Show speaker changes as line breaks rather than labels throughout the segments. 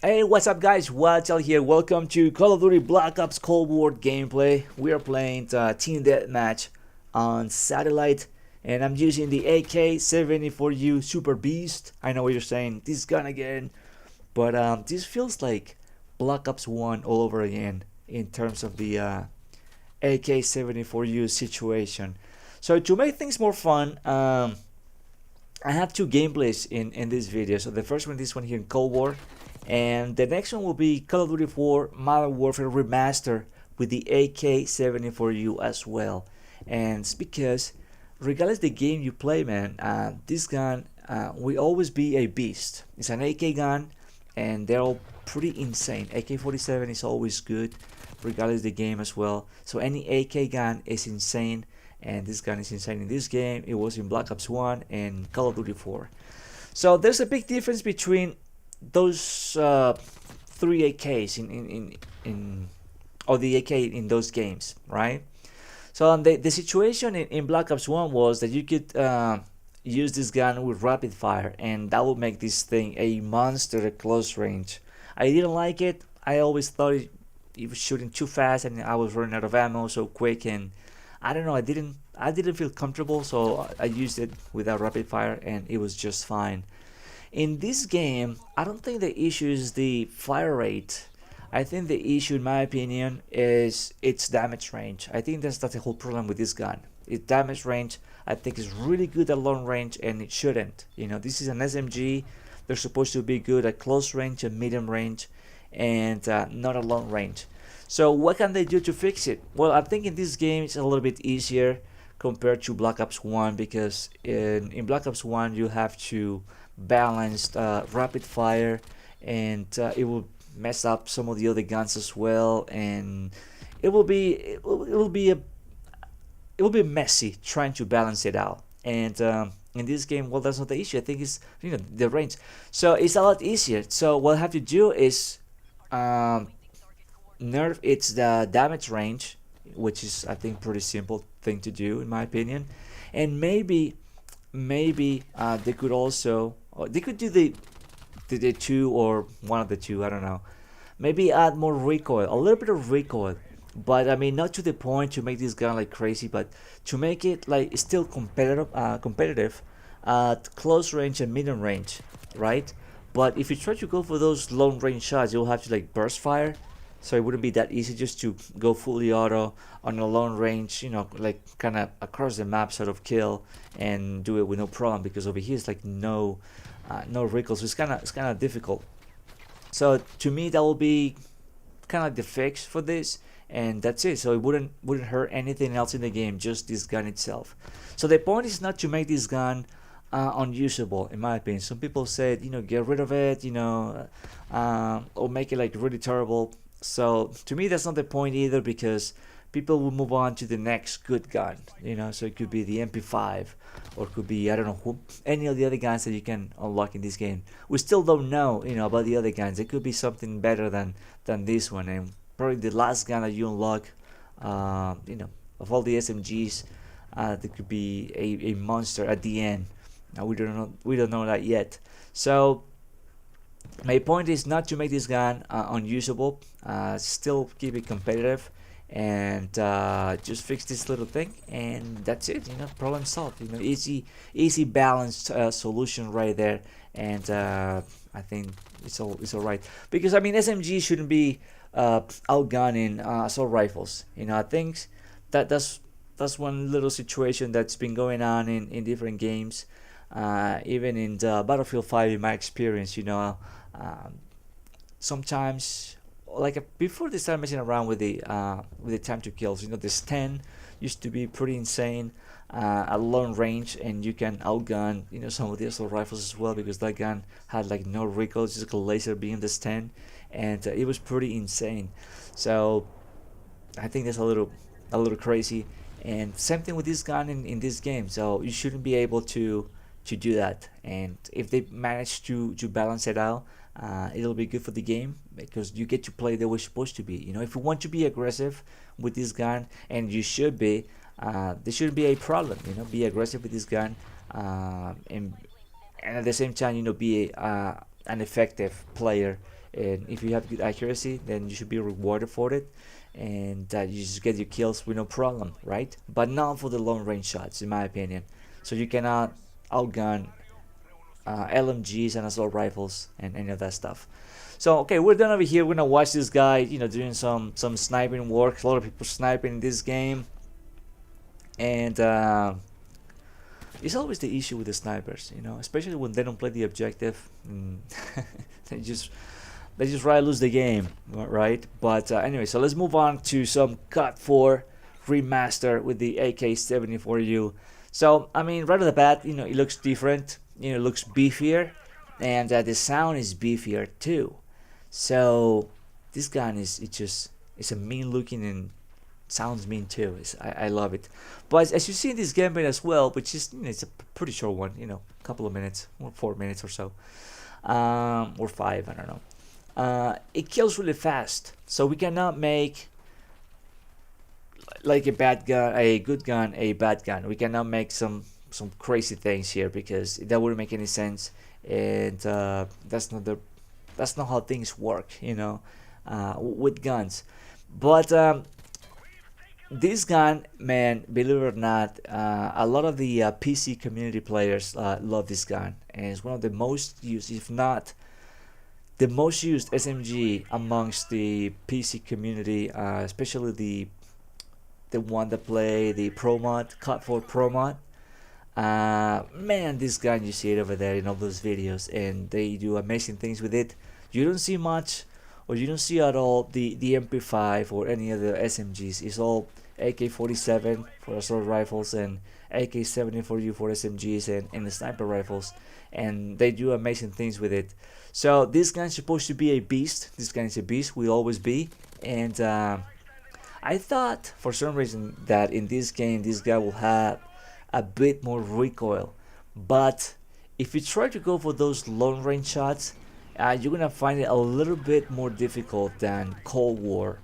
Hey, what's up guys, Wattel here. Welcome to Call of Duty Black Ops Cold War gameplay. We are playing Team Deathmatch on satellite, and I'm using the AK74U Super Beast. I know what you're saying, this gun again, but this feels like Black Ops 1 all over again in terms of the AK74U situation. So to make things more fun, I have two gameplays in this video. So the first one, this one here in Cold War, and the next one will be Call of Duty 4 Modern Warfare Remaster with the AK74U as well. And it's because regardless the game you play, man, this gun will always be a beast. It's an AK gun, and they're all pretty insane. AK-47 is always good, regardless the game as well. So any AK gun is insane, and this gun is insane in this game. It was in Black Ops 1 and Call of Duty 4. So there's a big difference between those three AKs or the AK in those games, right? So the situation in Black Ops 1 was that you could use this gun with rapid fire, and that would make this thing a monster at close range. I didn't like it. I always thought it was shooting too fast, and I was running out of ammo so quick, and I don't know, I didn't feel comfortable, so I used it without rapid fire, and it was just fine. In this game, I don't think the issue is the fire rate. I think the issue, in my opinion, is its damage range. I think that's the whole problem with this gun. Its damage range, I think, is really good at long range, and it shouldn't. You know, this is an SMG. They're supposed to be good at close range and medium range, and not at long range. So what can they do to fix it? Well, I think in this game it's a little bit easier compared to Black Ops 1, because in Black Ops 1 you have to balance rapid fire, and it will mess up some of the other guns as well, and it will be messy trying to balance it out. And in this game, well, that's not the issue. I think it's, you know, the range, so it's a lot easier. So what I have to do is nerf it's the damage range, which is, I think, pretty simple thing to do in my opinion. And maybe they could also, or they could do the two, or one of the two, I don't know. Maybe add more recoil, a little bit of recoil, but I mean, not to the point to make this gun like crazy, but to make it like still competitive at close range and medium range, right? But if you try to go for those long range shots, you'll have to like burst fire, so it wouldn't be that easy just to go fully auto on a long range, you know, like kind of across the map sort of kill and do it with no problem, because over here it's like no recoil, so it's kind of difficult. So to me, that will be kind of like the fix for this, and that's it. So it wouldn't hurt anything else in the game, just this gun itself. So the point is not to make this gun unusable, in my opinion. Some people said, you know, get rid of it, you know, or make it like really terrible. So to me, that's not the point either, because people will move on to the next good gun, you know. So it could be the MP5, or it could be, I don't know, any of the other guns that you can unlock in this game. We still don't know, you know, about the other guns. It could be something better than this one, and probably the last gun that you unlock, you know, of all the SMGs, there could be a monster at the end. Now we don't know that yet. So my point is not to make this gun unusable. Still keep it competitive, and just fix this little thing, and that's it. You know, problem solved. You know, easy balanced solution right there. And I think it's all right, because I mean, SMG shouldn't be outgunning assault rifles. You know, I think that's one little situation that's been going on in different games, even in the Battlefield 5, in my experience. You know, sometimes, like before they started messing around with the time to kills, you know, this 10 used to be pretty insane at long range, and you can outgun, you know, some of the assault rifles as well, because that gun had like no recoil, just like a laser beam, this 10, and it was pretty insane. So I think that's a little crazy, and same thing with this gun in this game. So you shouldn't be able to do that, and if they manage to balance it out, it'll be good for the game, because you get to play the way it's supposed to be. You know, if you want to be aggressive with this gun, and you should be, there shouldn't be a problem. You know, be aggressive with this gun, and at the same time, you know, be an effective player. And if you have good accuracy, then you should be rewarded for it, and you just get your kills with no problem, right? But not for the long range shots, in my opinion. So you cannot outgun LMGs and assault rifles and any of that stuff. So okay, we're done over here. We're gonna watch this guy, doing some sniping work. A lot of people sniping in this game, and it's always the issue with the snipers, especially when they don't play the objective. They just they just rather lose the game, right? But anyway, so let's move on to some COD 4 remaster with the AK74U. So I mean, right off the bat, it looks different. It looks beefier, and the sound is beefier too. So this gun it's a mean looking and sounds mean too. I love it. But as you see in this gameplay as well, which is it's a pretty short one, a couple of minutes, or 4 minutes or so, or 5, I don't know. It kills really fast, so we cannot make like a bad gun, a good gun, a bad gun. We cannot make some crazy things here because that wouldn't make any sense, and that's not how things work, with guns. But this gun, man, believe it or not, a lot of the PC community players love this gun, and it's one of the most used, if not the most used SMG amongst the PC community, especially the one that play the Pro Mod, COD 4 Pro Mod. Man, this gun, you see it over there in all those videos, and they do amazing things with it. You don't see much, or you don't see at all the MP5 or any other SMGs. It's all AK-47 for assault rifles and AK-74U for SMGs and the sniper rifles, and they do amazing things with it. So this gun's supposed to be a beast. This gun is a beast, will always be. And I thought for some reason that in this game this guy will have a bit more recoil, but if you try to go for those long range shots, you're gonna find it a little bit more difficult than Cold War.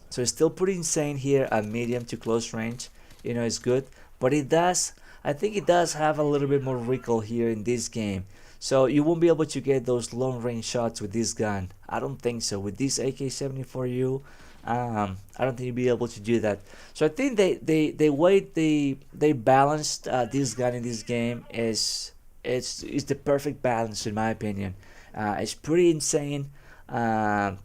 So it's still pretty insane here at medium to close range. It's good, but I think it does have a little bit more recoil here in this game. So you won't be able to get those long range shots with this gun. I don't think so. With this AK-74U, I don't think you'll be able to do that. So I think the way they balanced this gun in this game is the perfect balance, in my opinion. It's pretty insane,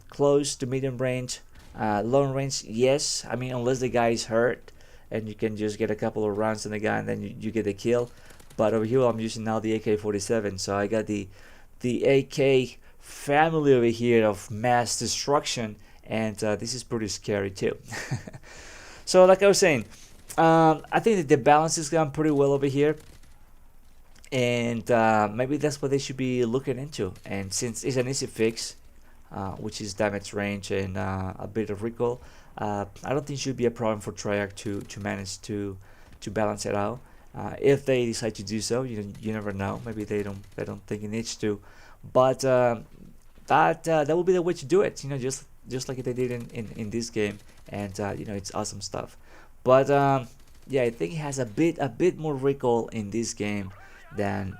close to medium range, long range, yes. I mean, unless the guy is hurt and you can just get a couple of rounds in the gun and then you get the kill. But over here I'm using now the AK-47, so I got the AK family over here of mass destruction, and this is pretty scary too. So like I was saying, I think that the balance is gone pretty well over here, and maybe that's what they should be looking into. And since it's an easy fix, which is damage range and a bit of recoil, I don't think it should be a problem for Treyarch to manage to balance it out. If they decide to do so, you never know. Maybe they don't think it needs to, but that will be the way to do it. Just like they did in this game, and it's awesome stuff. But yeah, I think it has a bit more recoil in this game than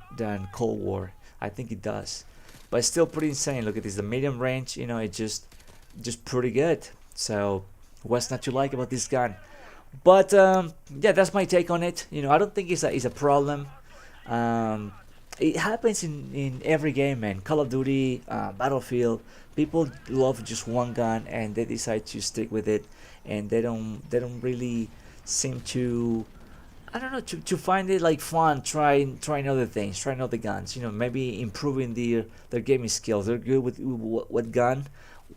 Cold War. I think it does, but it's still pretty insane. Look at this, the medium range. It's just pretty good. So what's not to like about this gun? But yeah, that's my take on it. I don't think it's a problem. It happens in every game, man. Call of Duty, Battlefield. People love just one gun and they decide to stick with it, and they don't really seem to, I don't know, to find it like fun, trying other things, trying other guns. Maybe improving their gaming skills. They're good with what gun,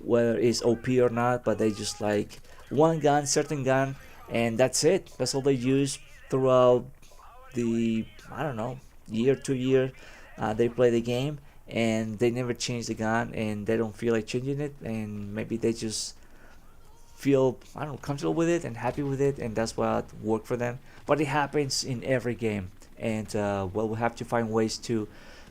whether it's OP or not, but they just like one gun, certain gun, and that's it. That's all they use throughout the, I don't know, year to year. They play the game and they never change the gun, and they don't feel like changing it, and maybe they just feel, I don't know, comfortable with it and happy with it, and that's what worked for them. But it happens in every game, and well, we have to find ways to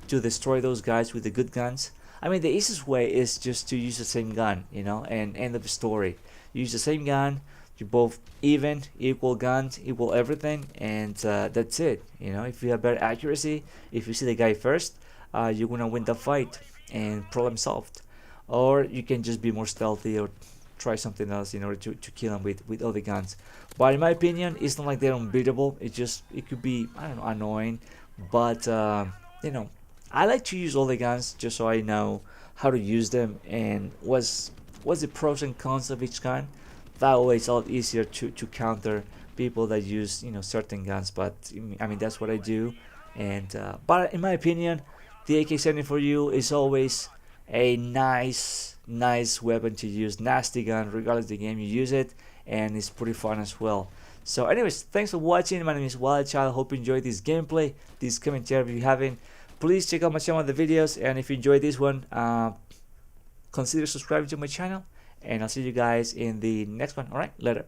destroy those guys with the good guns. I mean, the easiest way is just to use the same gun, and end of the story. Use the same gun. You both equal guns, equal everything, and that's it. If you have better accuracy, if you see the guy first, you're gonna win the fight. and problem solved. Or you can just be more stealthy or try something else in order to kill them with other guns. But in my opinion, it's not like they're unbeatable. It could be, I don't know, annoying, but you know, I like to use all the guns just so I know how to use them and what's the pros and cons of each gun. That way it's a lot easier to counter people that use, you know, certain guns. But I mean, that's what I do. And but in my opinion, the AK74U is always a nice weapon to use, nasty gun regardless of the game you use it, and it's pretty fun as well. So anyways, thanks for watching. My name is Wildchild. Hope you enjoyed this gameplay, this commentary. If you haven't, please check out my channel, the videos, and if you enjoyed this one, consider subscribing to my channel, and I'll see you guys in the next one. All right, later.